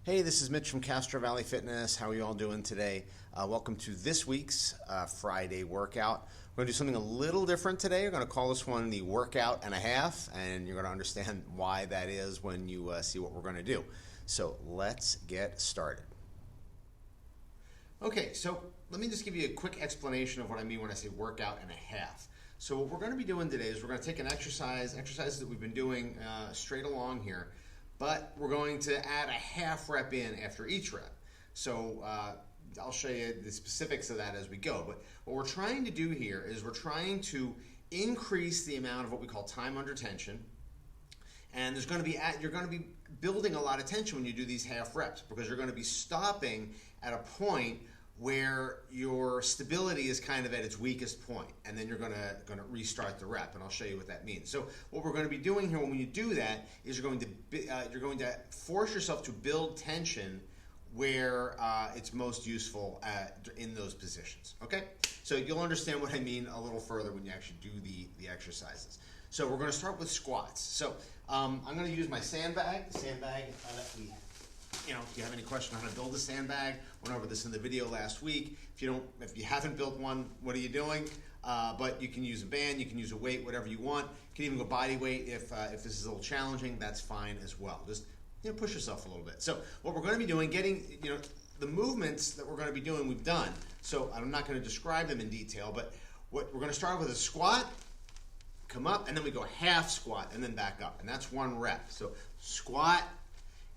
Hey, this is Mitch from Castro Valley Fitness. How are you all doing today? Welcome to this week's Friday workout. We're going to do something a little different today. We're going to call this one the workout and a half, and you're going to understand why that is when you see what we're going to do. So let's get started. Okay, so let me just give you a quick explanation of what I mean when I say workout and a half. So what we're going to be doing today is we're going to take an exercises that we've been doing straight along here, but we're going to add a half rep in after each rep. So I'll show you the specifics of that as we go. But what we're trying to do here is we're trying to increase the amount of what we call time under tension. And you're going to be building a lot of tension when you do these half reps, because you're going to be stopping at a point where your stability is kind of at its weakest point, and then you're going to restart the rep, and I'll show you what that means. So what we're going to be doing here when you do that is you're going to force yourself to build tension where it's most useful in those positions. Okay, so you'll understand what I mean a little further when you actually do the exercises. So we're going to start with squats. So I'm going to use my sandbag. The sandbag that we. If you have any question on how to build a sandbag, went over this in the video last week. If you haven't built one, what are you doing? But you can use a band, you can use a weight, whatever you want. You can even go body weight if this is a little challenging. That's fine as well. Just push yourself a little bit. So what we're going to be doing, the movements that we're going to be doing, we've done. So I'm not going to describe them in detail, but what we're going to start with is a squat, come up, and then we go half squat and then back up, and that's one rep. So squat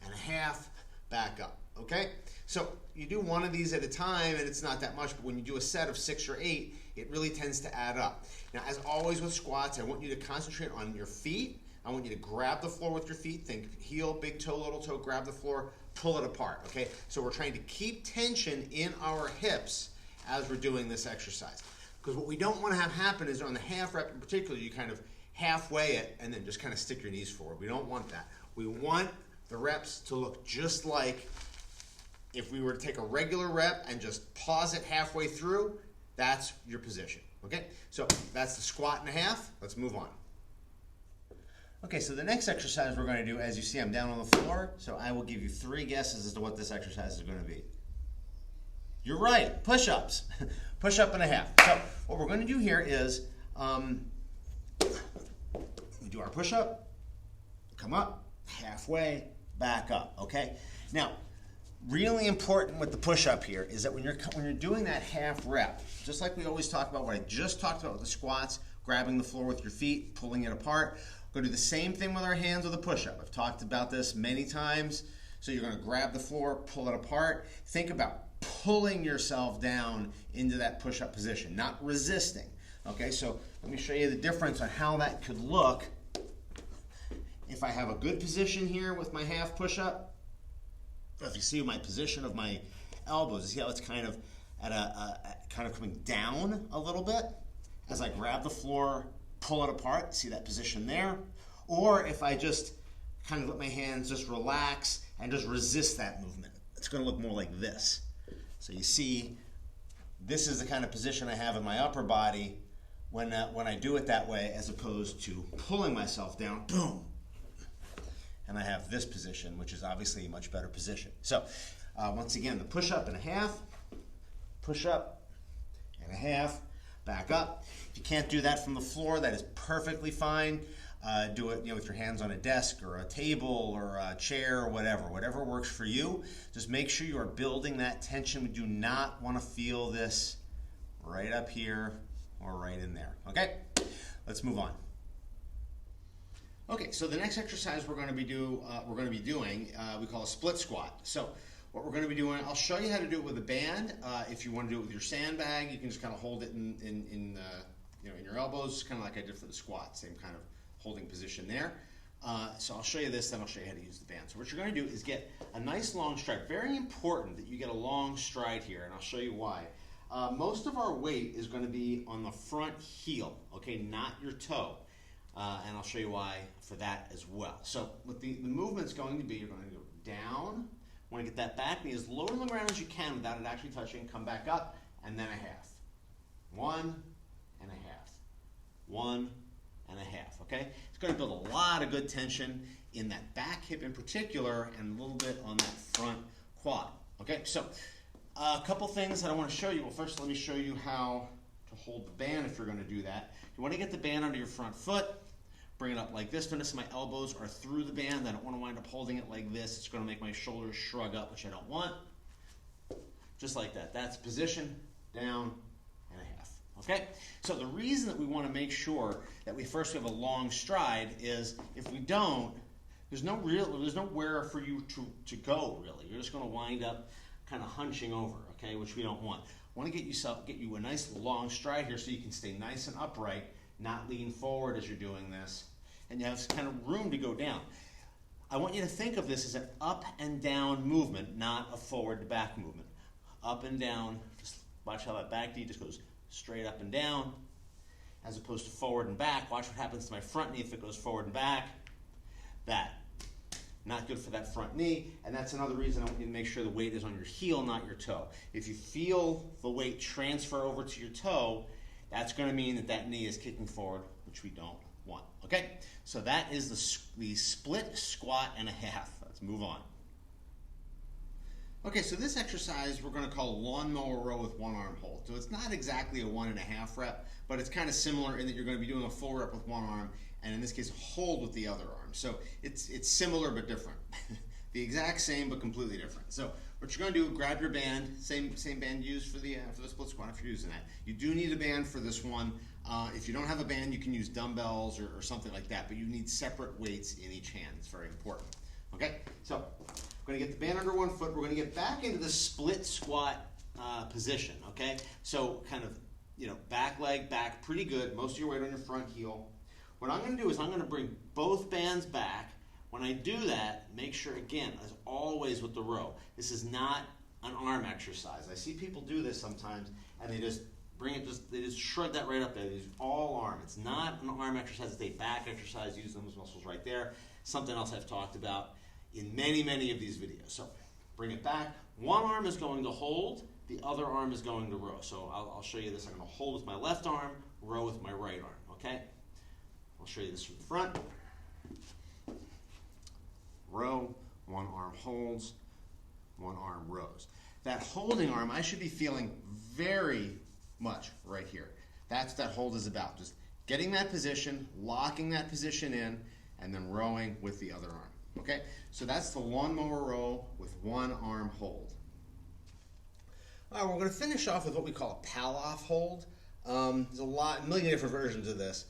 and a half. Back up, okay? So you do one of these at a time and it's not that much, but when you do a set of 6 or 8, it really tends to add up. Now, as always with squats, I want you to concentrate on your feet. I want you to grab the floor with your feet. Think heel, big toe, little toe, grab the floor, pull it apart, okay? So we're trying to keep tension in our hips as we're doing this exercise. Because what we don't want to have happen is on the half rep in particular, you kind of halfway it and then just kind of stick your knees forward. We don't want that. We want the reps to look just like if we were to take a regular rep and just pause it halfway through. That's your position, okay? So that's the squat and a half. Let's move on. Okay, so the next exercise we're going to do, as you see, I'm down on the floor, so I will give you 3 guesses as to what this exercise is going to be. You're right, push-ups. Push-up and a half. So what we're going to do here is we do our push-up, come up, halfway, back up, okay? Now, really important with the push-up here is that when you're doing that half rep, just like we always talk about, what I just talked about with the squats, grabbing the floor with your feet, pulling it apart, we're going to do the same thing with our hands with a push-up. I've talked about this many times. So you're going to grab the floor, pull it apart. Think about pulling yourself down into that push-up position, not resisting, okay? So let me show you the difference on how that could look. If I have a good position here with my half push-up, if you see my position of my elbows, you see how it's kind of kind of coming down a little bit as I grab the floor, pull it apart. See that position there? Or if I just kind of let my hands just relax and just resist that movement, it's going to look more like this. So you see, this is the kind of position I have in my upper body when I do it that way, as opposed to pulling myself down, boom. And I have this position, which is obviously a much better position. So once again, the push-up and a half, push-up and a half, back up. If you can't do that from the floor, that is perfectly fine. Do it with your hands on a desk or a table or a chair or whatever works for you. Just make sure you are building that tension. We do not want to feel this right up here or right in there, okay? Let's move on. Okay, so the next exercise we're going to be doing, we call a split squat. So what we're going to be doing, I'll show you how to do it with a band. If you want to do it with your sandbag, you can just kind of hold it in your elbows, kind of like I did for the squat, same kind of holding position there. So I'll show you this, then I'll show you how to use the band. So what you're going to do is get a nice long stride. Very important that you get a long stride here, and I'll show you why. Most of our weight is going to be on the front heel, okay, not your toe. And I'll show you why for that as well. So what the movement's going to be, you're going to go down. Want to get that back knee as low to the ground as you can without it actually touching. Come back up, and then a half. 1 and a half. 1 and a half. okay? It's going to build a lot of good tension in that back hip in particular and a little bit on that front quad, okay? So a couple things that I want to show you. Well, first let me show you how to hold the band if you're going to do that. You want to get the band under your front foot, bring it up like this. Notice my elbows are through the band. I don't want to wind up holding it like this. It's going to make my shoulders shrug up, which I don't want. Just like that. That's position, down, and a half. Okay? So the reason that we want to make sure that we first have a long stride is if we don't, there's nowhere for you to go, really. You're just going to wind up kind of hunching over, okay, which we don't want. Want to get you a nice long stride here so you can stay nice and upright, not lean forward as you're doing this, and you have kind of room to go down. I want you to think of this as an up and down movement, not a forward to back movement. Up and down, just watch how that back knee just goes straight up and down, as opposed to forward and back. Watch what happens to my front knee if it goes forward and back. That. Not good for that front knee, and that's another reason I want you to make sure the weight is on your heel, not your toe. If you feel the weight transfer over to your toe, that's going to mean that that knee is kicking forward, which we don't want. Okay, so that is the split squat and a half. Let's move on. Okay, so this exercise we're going to call Lawnmower Row with one arm hold. So it's not exactly a 1.5 rep, but it's kind of similar in that you're going to be doing a full rep with one arm, and in this case, a hold with the other arm. So it's similar but different. The exact same but completely different. So what you're going to do, grab your band, same band used for the split squat if you're using that. You do need a band for this one. If you don't have a band, you can use dumbbells or something like that, but you need separate weights in each hand. It's very important. Okay, so we're going to get the band under one foot. We're going to get back into the split squat position, okay? So kind of, back leg back pretty good. Most of your weight on your front heel. What I'm going to do is I'm going to bring both bands back. When I do that, make sure, again, as always with the row, this is not an arm exercise. I see people do this sometimes, and they just they just shrug that right up there. It's all arm. It's not an arm exercise. It's a back exercise. Use those muscles right there. Something else I've talked about in many, many of these videos. So bring it back. One arm is going to hold. The other arm is going to row. So I'll show you this. I'm going to hold with my left arm, row with my right arm, okay? I'll show you this from the front. Row, one arm holds, one arm rows. That holding arm, I should be feeling very much right here. That's what that hold is about. Just getting that position, locking that position in, and then rowing with the other arm. Okay? So that's the Lawnmower Row with one arm hold. All right, we're going to finish off with what we call a Pallof Hold. There's a million different versions of this.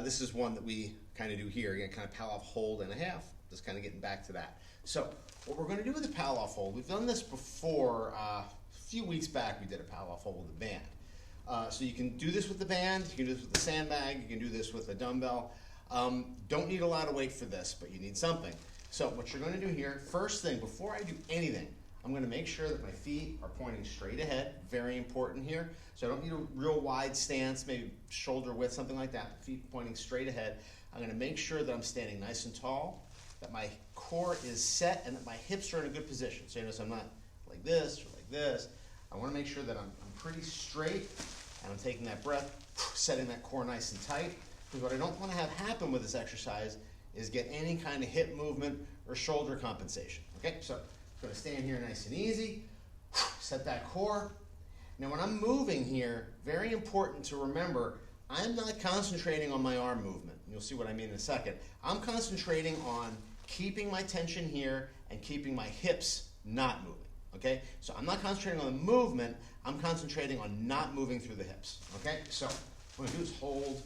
This is one that we kind of do here. Again, kind of Pallof Hold and a half. Just kind of getting back to that. So what we're going to do with the Pallof Hold, we've done this before. A few weeks back we did a Pallof Hold with a band. So you can do this with the band, you can do this with the sandbag, you can do this with a dumbbell. Don't need a lot of weight for this, but you need something. So what you're going to do here, first thing, before I do anything, I'm going to make sure that my feet are pointing straight ahead. Very important here. So I don't need a real wide stance, maybe shoulder width, something like that. Feet pointing straight ahead. I'm going to make sure that I'm standing nice and tall, that my core is set, and that my hips are in a good position. So you notice I'm not like this or like this. I want to make sure that I'm pretty straight, and I'm taking that breath, setting that core nice and tight. Because what I don't want to have happen with this exercise is get any kind of hip movement or shoulder compensation. Okay, so I'm going to stand here nice and easy, set that core. Now when I'm moving here, very important to remember, I'm not concentrating on my arm movement. You'll see what I mean in a second. I'm concentrating on keeping my tension here and keeping my hips not moving. Okay, so I'm not concentrating on the movement, I'm concentrating on not moving through the hips. Okay, so what I'm going to do is hold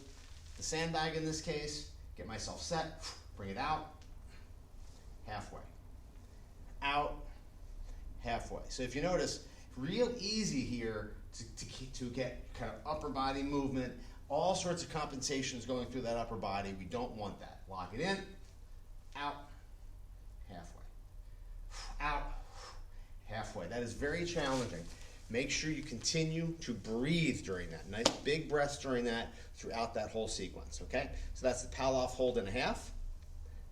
the sandbag in this case, get myself set, bring it out, halfway, out, halfway. So if you notice, real easy here to get kind of upper body movement, all sorts of compensations going through that upper body. We don't want that. Lock it in, out, halfway, out, halfway. That is very challenging. Make sure you continue to breathe during that. Nice big breaths during that throughout that whole sequence, okay? So that's the Pallof Hold and a half.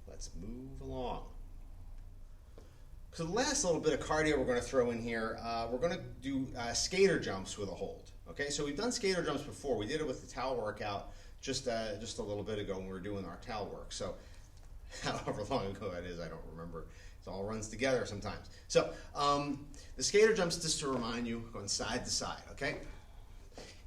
Let's move along. So the last little bit of cardio we're going to throw in here, we're going to do skater jumps with a hold. Okay, so we've done skater jumps before. We did it with the towel workout just a little bit ago when we were doing our towel work. So however long ago that is, I don't remember. It all runs together sometimes. So the skater jumps, just to remind you, going side to side, okay?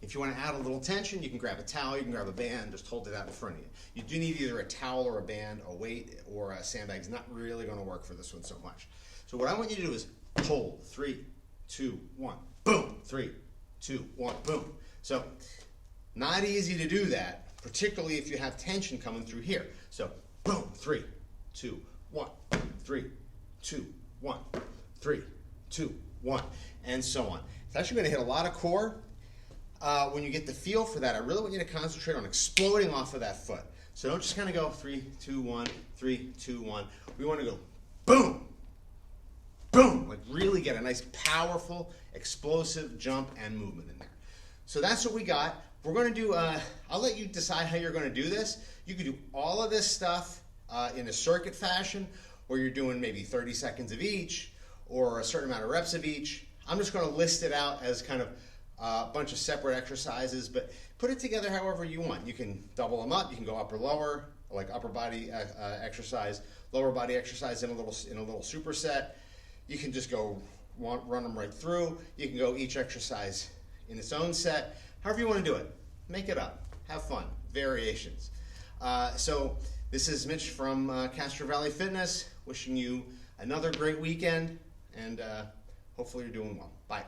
If you want to add a little tension, you can grab a towel, you can grab a band, just hold it out in front of you. You do need either a towel or a band, a weight, or a sandbag. It's not really going to work for this one so much. So what I want you to do is hold, 3, 2, 1, boom, 3, 2, 1, boom. So not easy to do that, particularly if you have tension coming through here. So boom, 3, 2, 1, 3, 2, 1, 3, 2, 1, and so on. It's actually going to hit a lot of core. When you get the feel for that, I really want you to concentrate on exploding off of that foot. So don't just kind of go 3, 2, 1, 3, 2, 1. We want to go boom, boom, like really get a nice powerful, explosive jump and movement in there. So that's what we got. We're going to do, I'll let you decide how you're going to do this. You can do all of this stuff in a circuit fashion, where you're doing maybe 30 seconds of each, or a certain amount of reps of each. I'm just going to list it out as kind of a bunch of separate exercises, but put it together however you want. You can double them up. You can go upper lower, like upper body exercise, lower body exercise in a little superset. You can just go run them right through. You can go each exercise in its own set. However you want to do it, make it up, have fun, variations. So this is Mitch from Castro Valley Fitness, wishing you another great weekend, and hopefully you're doing well. Bye.